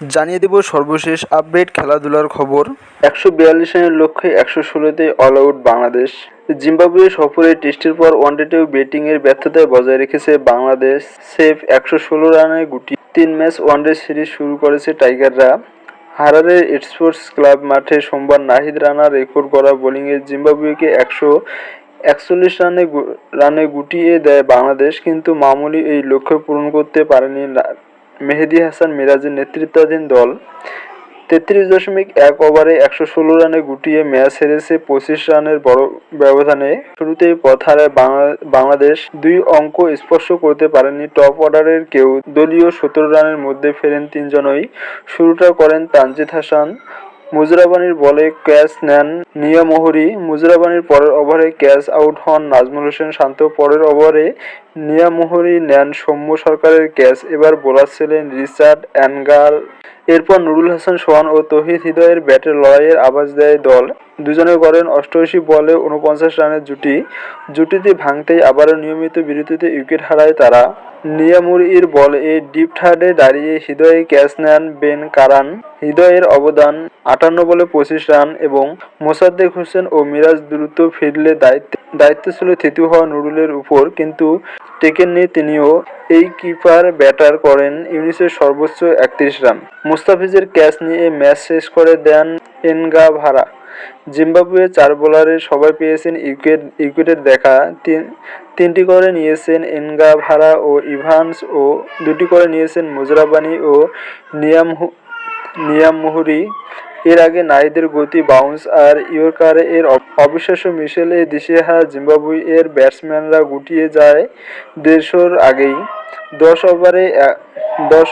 জানিয়ে দেব সর্বশেষ আপডেট খেলাধুলার খবর। 142 রানের লক্ষ্যে 116তে অল আউট বাংলাদেশ। জিম্বাবুয়ে সফরে টেস্টের পর ওয়ানডেতেও ব্যাটিংয়ের ব্যর্থতায় বজায় রেখেছে বাংলাদেশ। সেফ 116 রানে গুটি 3 ম্যাচ ওয়ানডে সিরিজ শুরু করেছে টাইগাররা। হারারের স্পোর্টস ক্লাব মাঠে সোমবার নাহিদ রানা রেকর্ড করা বোলিংয়ে জিম্বাবুয়েকে 141 রানে গুটিয়ে দেয় বাংলাদেশ, কিন্তু মামুলি এই লক্ষ্য পূরণ করতে পারেনি মেহেদী হাসান মিরাজের নেতৃত্বাধীন দল। 33.1 ওভারে 116 রানে গুটিয়ে ম্যাচ হেরেছে 25 রানের বড় ব্যবধানে। শুরুতেই পথ হারায় বাংলাদেশ, 2 অঙ্ক স্পর্শ করতে পারেনি টপ অর্ডারের কেউ। দলীয় 17 রানের মধ্যে ফেরেন 3 জনই। শুরুটা করেন তানজিদ হাসান, মুজরাবানির বলে ক্যাচ নেন নিয়ামোহরি। মুজরাবানির পরের ওভারে ক্যাচ আউট হন নাজমুল হোসেন শান্ত। পরের ওভারে নিয়ামোহরি নেন সৌম্য সরকারের ক্যাচ। এবার বোলার ছিলেন রিচার্ড অ্যানগাল। এরপর নুরুল হাসান সোহান ও তৌহিদ হৃদয়ের ব্যাটের লড়াইয়ের আভাস দেয় দল। দুজনে করেন 88 বলে 49 রানের জুটিতে ভাঙতেই আবারও নিয়মিত বিরতিতে উইকেট হারায় তারা। নিয়ামুরির বলে ডিপ থার্ডে দাঁড়িয়ে হৃদয়ে ক্যাচ নেন বেন কারান। হৃদয়ের অবদান 58 বলে 25 রান এবং মোসাদ্দেক হোসেন ও মিরাজ দ্রুত ফিরলে দায়িত্ব ছিল তৃতীয় হওয়া নুরুলের উপর, কিন্তু টেকেননি তিনিও। এই কিপার ব্যাটার করেন ইনিংসের সর্বোচ্চ 31 রান। মুস্তাফিজের ক্যাচ নিয়ে ম্যাচ শেষ করে দেন এনগাভারা। জিম্বাবুয়ে 4 বোলারের সবাই পেয়েছেন উইকেটের দেখা। 3টি করে নিয়েছেন এনগাভারা ও ইভান্স ও 2টি করে নিয়েছেন মুজরাবানি ও নিয়ামমুহুরি। এর আগে নাহিদের গতি, বাউন্স আর ইয়র্কারে এর অবিশ্বাস্য মিশেলে দিশেহারা জিম্বাবুয়ের ব্যাটসম্যানরা গুটিয়ে যায় 150 আগেই। 10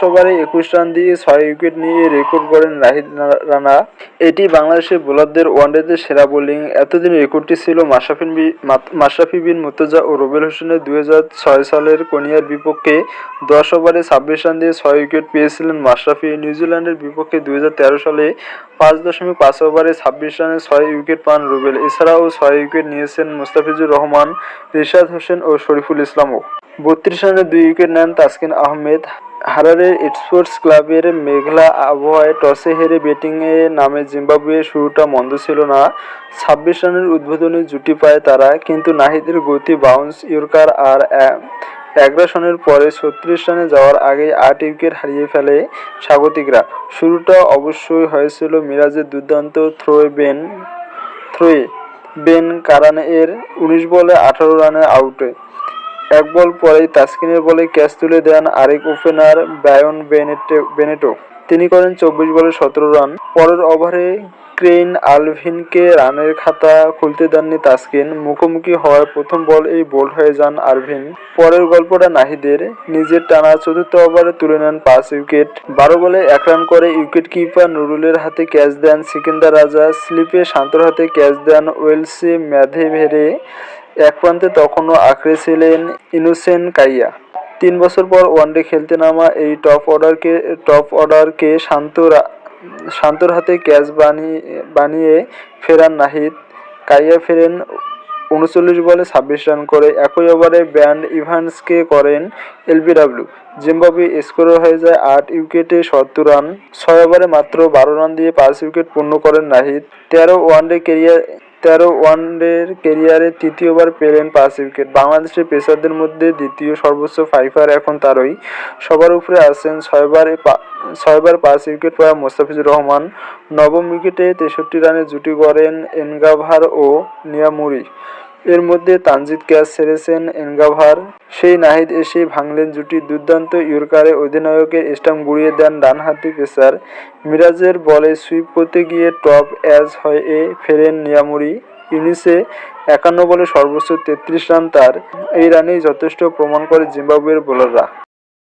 ওভারে 21 রান দিয়ে 6 উইকেট নিয়ে রেকর্ড করেন নাহিদ রানা। এটি বাংলাদেশের বোলারদের ওয়ানডেতে সেরা বোলিং। এতদিন রেকর্ডটি ছিল মাশরাফি বিন মুর্তজা ও রুবেল হোসেনের 2006 সালের কেনিয়ার বিপক্ষে 10 ওভারে 26 রান দিয়ে 6 উইকেট পেয়েছিলেন মাশরাফি। নিউজিল্যান্ডের বিপক্ষে 2013 সালে 5.5 ওভারে 26 রানে 6 উইকেট পান রুবেল। এছাড়াও 6 উইকেট নিয়েছেন মুস্তাফিজুর রহমান, রিশাদ হোসেন ও শরীফুল ইসলামও। 32 রানে 2 উইকেট নেন তাসকিন আহমেদ। হারারের স্পোর্টস ক্লাবের মেঘলা আবহাওয়ায় টসে হেরে ব্যাটিংয়ে নামে জিম্বাবুয়ে। শুরুটা মন্দ ছিল না। 26 রানের উদ্বোধনী জুটি পায় তারা, কিন্তু নাহিদের গতি, বাউন্স, ইয়র্কার আর অ্যাগ্রাসনের পরে 36 রানে যাওয়ার আগেই 8 উইকেট হারিয়ে ফেলে স্বাগতিকরা। শুরুটা অবশ্যই হয়েছিল মিরাজের দুর্দান্ত থ্রোয়ে বেন কারানের 19 বলে 18 রানে আউটে। 1 বল পরেই তাসকিনের বলে ক্যাচ তুলে দেন আরেক ওপেনার ব্রায়ান বেনেটো। তিনি করেন 24 বলে 17 রান। পরের ওভারে ক্রেইন আলভিনকে রানের খাতা খুলতে দেননি তাসকিন। মুখোমুখি হওয়ার প্রথম বলেই বোল্ড হয়ে যান আলভিন। পরের গল্পটা নাহিদের। নিজের টানা চতুর্থ ওভারে তুলে নেন 5 উইকেট। 12 বলে 1 রান করে উইকেট কিপার নুরুলের হাতে ক্যাচ দেন সিকান্দার রাজা। স্লিপে শান্তর হাতে ক্যাচ দেন ওয়েলসে ম্যাথেভেরে। এক প্রান্তে তখনও আঁকড়ে ছিলেন ইনোসেন্ট কাইয়া। 3 বছর পর ওয়ানডে খেলতে নামা এই টপ অর্ডারকে শান্তর হাতে ক্যাচ বানিয়ে ফেরান নাহিদ। কাইয়া ফেরেন 39 বলে 26 রান করে। একই ওভারে ব্যান্ড ইভান্সকে করেন এলবিডব্লিউ। জিম্বাবুয়ে স্কোর হয়ে যায় 8 উইকেটে 70 রান। 6 ওভারে মাত্র 12 রান দিয়ে 5 উইকেট পূর্ণ করেন নাহিদ। 13 ওয়ানডের ক্যারিয়ারে তৃতীয়বার পেলেন 5 উইকেট। বাংলাদেশের পেসারদের মধ্যে দ্বিতীয় সর্বোচ্চ ফাইফার এখন তারই। সবার উপরে আছেন 6বার 5 উইকেট পাওয়া মুস্তাফিজুর রহমান। নবম উইকেটে 63 রানে জুটি গড়েন এনগাভার ও নিয়ামুরি। এর মধ্যে তানজিদ ক্যাচ ছেড়েছেন এনগাভার। সেই নাহিদ এসে ভাঙলেন জুটি। দুর্দান্ত ইয়র্কারে অধিনায়কের স্টাম্প গুঁড়িয়ে দেন ডানহাতি পেসার। মিরাজের বলে সুইপ করতে গিয়ে টপ এজ হয়ে ফেরেন নিয়ামুরি। ইনিংসে 51 বলে সর্বোচ্চ 33 রান তার। এই রানেই যথেষ্ট প্রমাণ করে জিম্বাবুয়ের বোলাররা।